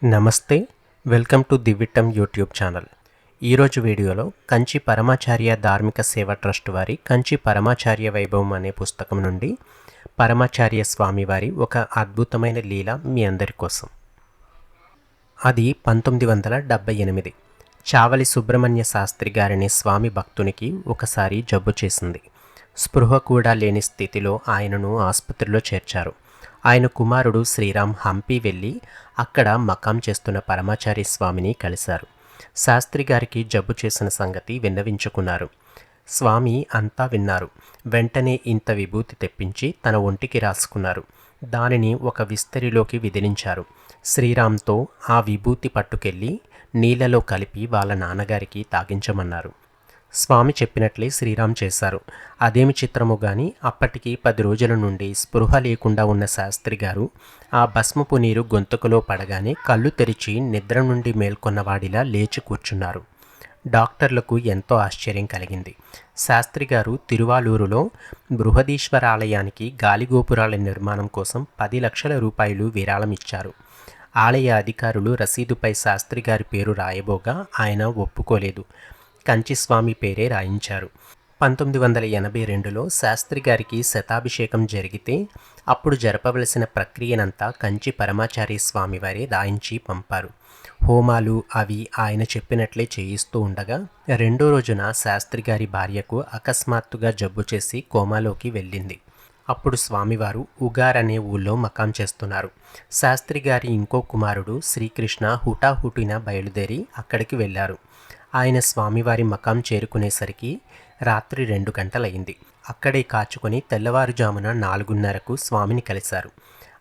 నమస్తే, welcome to దివిటం YouTube channel. ఈరోజు వీడియోలో కంచి పరమాచార్య ధార్మిక సేవ ట్రస్ట్ వారి కంచి పరమాచార్య వైభవం అనే పుస్తకం నుండి పరమాచార్య స్వామి వారి ఒక అద్భుతమైన లీల మీ అందరి కోసం. అది 1978 చావలి సుబ్రహ్మణ్య శాస్త్రి గారిని స్వామి భక్తునికి ఒకసారి జబ్బు చేసింది. స్పృహ కూడా లేని స్థితిలో ఆయనను ఆసుపత్రిలో చేర్చారు. ఆయన కుమారుడు శ్రీరామ్ హంపి వెళ్ళి అక్కడ మకాం చేస్తున్న పరమాచార్య స్వామిని కలిశారు. శాస్త్రి గారికి జబ్బు చేసిన సంగతి విన్నవించుకున్నారు. స్వామి అంతా విన్నారు. వెంటనే ఇంత విభూతి తెప్పించి తన ఒంటికి రాసుకున్నారు. దానిని ఒక విస్తరిలోకి విదిలించారు. శ్రీరామ్తో ఆ విభూతి పట్టుకెళ్ళి నీళ్లలో కలిపి వాళ్ళ నాన్నగారికి తాగించమన్నారు. స్వామి చెప్పినట్లే శ్రీరామ్ చేశారు. అదేమి చిత్రము గాని అప్పటికి 10 రోజుల నుండి స్పృహ లేకుండా ఉన్న శాస్త్రి గారు ఆ భస్మపు నీరు గొంతుకులో పడగానే కళ్ళు తెరిచి నిద్ర నుండి మేల్కొన్నవాడిలా లేచి కూర్చున్నారు. డాక్టర్లకు ఎంతో ఆశ్చర్యం కలిగింది. శాస్త్రి గారు తిరువాలూరులో బృహదీశ్వర ఆలయానికి గాలిగోపురాల నిర్మాణం కోసం 10 లక్షల రూపాయలు విరాళం ఇచ్చారు. ఆలయ అధికారులు రసీదుపై శాస్త్రి గారి పేరు రాయబోగా ఆయన ఒప్పుకోలేదు. కంచి స్వామి పేరే రాయించారు. 1982లో శాస్త్రి గారికి శతాభిషేకం జరిగితే అప్పుడు జరపవలసిన ప్రక్రియనంతా కంచి పరమాచార్య స్వామి వారే రాయించి పంపారు. హోమాలు అవి ఆయన చెప్పినట్లే చేయిస్తూ ఉండగా రెండో రోజున శాస్త్రి గారి భార్యకు అకస్మాత్తుగా జబ్బు చేసి కోమాలోకి వెళ్ళింది. అప్పుడు స్వామివారు ఉగార్ అనే ఊళ్ళో మకాం చేస్తున్నారు. శాస్త్రి గారి ఇంకో కుమారుడు శ్రీకృష్ణ హుటాహుటిన బయలుదేరి అక్కడికి వెళ్ళారు. ఆయన స్వామివారి మకాం చేరుకునేసరికి రాత్రి 2 గంటలయింది. అక్కడే కాచుకొని తెల్లవారుజామున 4:30కు స్వామిని కలిశారు.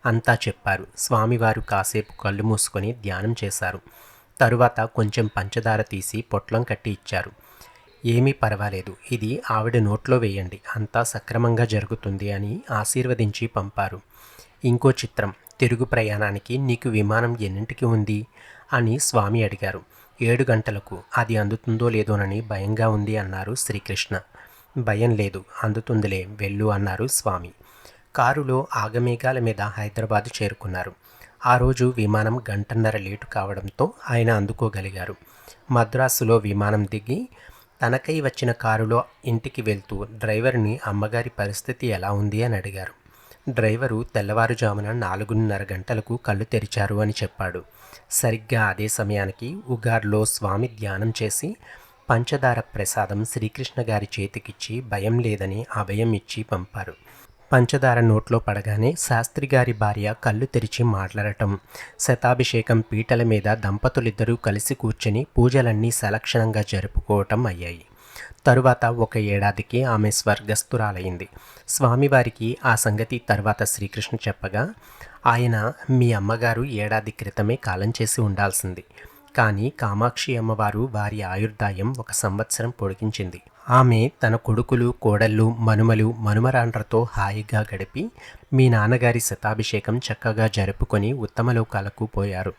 అంతా చెప్పారు. స్వామివారు కాసేపు కళ్ళు మూసుకొని ధ్యానం చేశారు. తరువాత కొంచెం పంచదార తీసి పొట్లం కట్టి ఇచ్చారు. ఏమీ పర్వాలేదు, ఇది ఆవిడ నోట్లో వేయండి, అంతా సక్రమంగా జరుగుతుంది అని ఆశీర్వదించి పంపారు. ఇంకో చిత్రం, తిరుగు ప్రయాణానికి నీకు విమానం ఎన్నింటికి ఉంది అని స్వామి అడిగారు. 7 గంటలకు. అది అందుతుందో లేదోనని భయంగా ఉంది అన్నారు శ్రీకృష్ణ. భయం లేదు, అందుతుందిలే, వెళ్ళు అన్నారు స్వామి. కారులో ఆగమేఘాల మీద హైదరాబాద్ చేరుకున్నారు. ఆ రోజు విమానం 1.5 గంటల లేటు కావడంతో ఆయన అందుకోగలిగారు. మద్రాసులో విమానం దిగి తనకై వచ్చిన కారులో ఇంటికి వెళ్తూ డ్రైవర్ని అమ్మగారి పరిస్థితి ఎలా ఉంది అని అడిగారు. డ్రైవరు తెల్లవారుజామున 4:30 గంటలకు కళ్ళు తెరిచారు అని చెప్పాడు. సరిగ్గా అదే సమయానికి ఉగార్లో స్వామి ధ్యానం చేసి పంచదార ప్రసాదం శ్రీకృష్ణ గారి చేతికిచ్చి భయం లేదని అభయం ఇచ్చి పంపారు. పంచదార నోట్లో పడగానే శాస్త్రి గారి భార్య కళ్ళు తెరిచి మాట్లాడటం, శతాభిషేకం పీటల మీద దంపతులిద్దరూ కలిసి కూర్చొని పూజలన్నీ సలక్షణంగా జరుపుకోవటం అయ్యాయి. తరువాత 1 ఏడాదికి ఆమె స్వర్గస్థురాలైంది. స్వామివారికి ఆ సంగతి తర్వాత శ్రీకృష్ణ చెప్పగా, ఆయన మీ అమ్మగారు ఏడాది క్రితమే కాలం చేసి ఉండాల్సింది, కానీ కామాక్షి అమ్మవారు వారి ఆయుర్దాయం 1 సంవత్సరం పొడిగించింది. ఆమె తన కొడుకులు, కోడళ్ళు, మనుమలు, మనుమరాండ్రతో హాయిగా గడిపి మీ నాన్నగారి శతాభిషేకం చక్కగా జరుపుకొని ఉత్తమలోకాలకు పోయారు.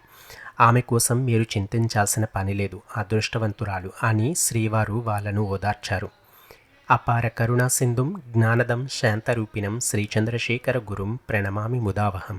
ఆమె కోసం మీరు చింతించాల్సిన పని లేదు, అదృష్టవంతురాలు అని శ్రీవారు వాళ్ళను ఓదార్చారు. అపార కరుణా సింధుం జ్ఞానదం శాంతరూపిణం శ్రీచంద్రశేఖర గురుం ప్రణమామి ముదావహం.